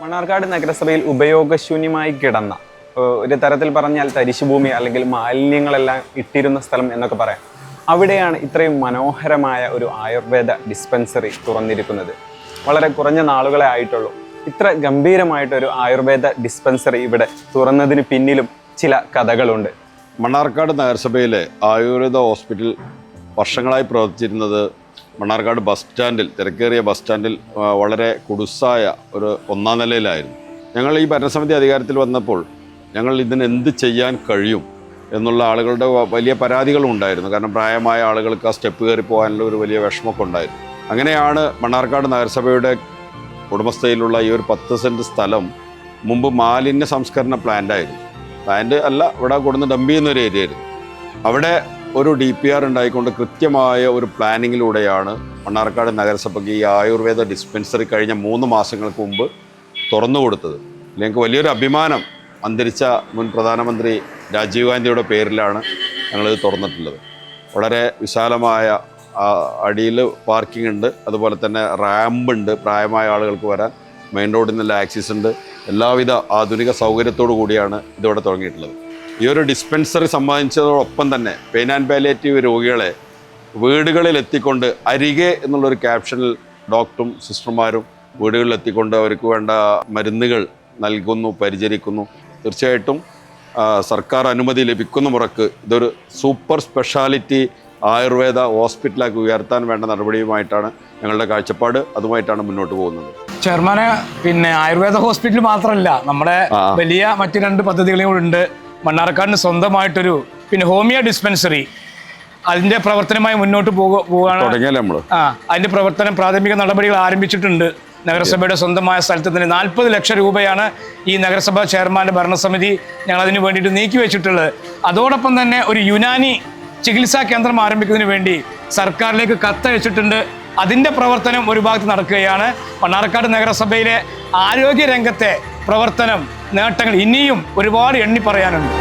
മണ്ണാർക്കാട് നഗരസഭയിൽ ഉപയോഗശൂന്യമായി കിടന്ന ഒരു തരത്തിൽ പറഞ്ഞാൽ തരിശുഭൂമി അല്ലെങ്കിൽ മാലിന്യങ്ങളെല്ലാം ഇട്ടിരുന്ന സ്ഥലം എന്നൊക്കെ പറയാം. അവിടെയാണ് ഇത്രയും മനോഹരമായ ഒരു ആയുർവേദ ഡിസ്പെൻസറി തുറന്നിരിക്കുന്നത്. വളരെ കുറഞ്ഞ നാളുകളെ ആയിട്ടുള്ളൂ. ഇത്ര ഗംഭീരമായിട്ടൊരു ആയുർവേദ ഡിസ്പെൻസറി ഇവിടെ തുറന്നതിന് പിന്നിലും ചില കഥകളുണ്ട്. മണ്ണാർക്കാട് നഗരസഭയിലെ ആയുർവേദ ഹോസ്പിറ്റൽ വർഷങ്ങളായി പ്രവർത്തിച്ചിരുന്നത് മണ്ണാർക്കാട് ബസ് സ്റ്റാൻഡിൽ, തിരക്കേറിയ ബസ് സ്റ്റാൻഡിൽ വളരെ കുടുസായ ഒരു ഒന്നാം നിലയിലായിരുന്നു. ഞങ്ങൾ ഈ ഭരണസമിതി അധികാരത്തിൽ വന്നപ്പോൾ ഞങ്ങൾ ഇതിന് എന്ത് ചെയ്യാൻ കഴിയും എന്നുള്ള ആളുകളുടെ വലിയ പരാതികളും ഉണ്ടായിരുന്നു. കാരണം പ്രായമായ ആളുകൾക്ക് ആ സ്റ്റെപ്പ് കയറി പോകാനുള്ള ഒരു വലിയ വിഷമമൊക്കെ ഉണ്ടായിരുന്നു. അങ്ങനെയാണ് മണ്ണാർക്കാട് നഗരസഭയുടെ ഉടമസ്ഥയിലുള്ള ഈ ഒരു 10 സെൻറ്റ് സ്ഥലം മുമ്പ് മാലിന്യ സംസ്കരണ പ്ലാന്റ് അല്ല, ഇവിടെ കൊടുന്ന് ഡംപ് ചെയ്യുന്ന ഒരു ഏരിയ ആയിരുന്നു. അവിടെ ഒരു DPR ഉണ്ടായിക്കൊണ്ട് കൃത്യമായ ഒരു പ്ലാനിങ്ങിലൂടെയാണ് മണ്ണാർക്കാട് നഗരസഭയ്ക്ക് ഈ ആയുർവേദ ഡിസ്പെൻസറി കഴിഞ്ഞ 3 മാസങ്ങൾക്ക് മുമ്പ് തുറന്നു കൊടുത്തത്. ഞങ്ങൾക്ക് വലിയൊരു അഭിമാനം. അന്തരിച്ച മുൻ പ്രധാനമന്ത്രി രാജീവ് ഗാന്ധിയുടെ പേരിലാണ് ഞങ്ങളിത് തുറന്നിട്ടുള്ളത്. വളരെ വിശാലമായ അടിയിൽ പാർക്കിംഗ് ഉണ്ട്, അതുപോലെ തന്നെ റാമ്പ് ഉണ്ട്, പ്രായമായ ആളുകൾക്ക് വരാൻ മെയിൻ റോഡിൽ നിന്നുള്ള ആക്സസ് ഉണ്ട്. എല്ലാവിധ ആധുനിക സൗകര്യത്തോടു കൂടിയാണ് ഇതിവിടെ തുടങ്ങിയിട്ടുള്ളത്. ഈ ഒരു ഡിസ്പെൻസറി സംബന്ധിച്ചതോടൊപ്പം തന്നെ പെയിൻ ആൻഡ് പാലിയേറ്റീവ് രോഗികളെ വീടുകളിൽ എത്തിക്കൊണ്ട് അരികെ എന്നുള്ളൊരു ക്യാപ്ഷനിൽ ഡോക്ടറും സിസ്റ്റർമാരും വീടുകളിൽ എത്തിക്കൊണ്ട് അവർക്ക് വേണ്ട മരുന്നുകൾ നൽകുന്നു, പരിചരിക്കുന്നു. തീർച്ചയായിട്ടും സർക്കാർ അനുമതി ലഭിക്കുന്ന മുറക്ക് ഇതൊരു സൂപ്പർ സ്പെഷ്യാലിറ്റി ആയുർവേദ ഹോസ്പിറ്റലാക്കി ഉയർത്താൻ വേണ്ട നടപടിയുമായിട്ടാണ് ഞങ്ങളുടെ കാഴ്ചപ്പാട്. അതുമായിട്ടാണ് മുന്നോട്ട് പോകുന്നത്. ചെയർമാനെ, ആയുർവേദ ഹോസ്പിറ്റൽ മാത്രമല്ല, നമ്മുടെ വലിയ മറ്റു 2 പദ്ധതികളും ഉണ്ട്. മണ്ണാർക്കാടിന് സ്വന്തമായിട്ടൊരു ഹോമിയോ ഡിസ്പെൻസറി, അതിന്റെ പ്രവർത്തനമായി മുന്നോട്ട് പോവുകയാണ്. അതിന്റെ പ്രവർത്തനം പ്രാഥമിക നടപടികൾ ആരംഭിച്ചിട്ടുണ്ട്. നഗരസഭയുടെ സ്വന്തമായ സ്ഥലത്ത് തന്നെ 40 ലക്ഷം രൂപയാണ് ഈ നഗരസഭ ചെയർമാന്റെ ഭരണസമിതി ഞങ്ങളതിന് വേണ്ടിയിട്ട് നീക്കി വെച്ചിട്ടുള്ളത്. അതോടൊപ്പം തന്നെ ഒരു യുനാനി ചികിത്സാ കേന്ദ്രം ആരംഭിക്കുന്നതിന് വേണ്ടി സർക്കാരിലേക്ക് കത്തയച്ചിട്ടുണ്ട്. അതിൻ്റെ പ്രവർത്തനം ഒരു ഭാഗത്ത് നടക്കുകയാണ്. മണ്ണാർക്കാട് നഗരസഭയിലെ ആരോഗ്യ രംഗത്തെ പ്രവർത്തനം, നേട്ടങ്ങൾ ഇനിയും ഒരുപാട് എണ്ണി പറയാനുണ്ട്.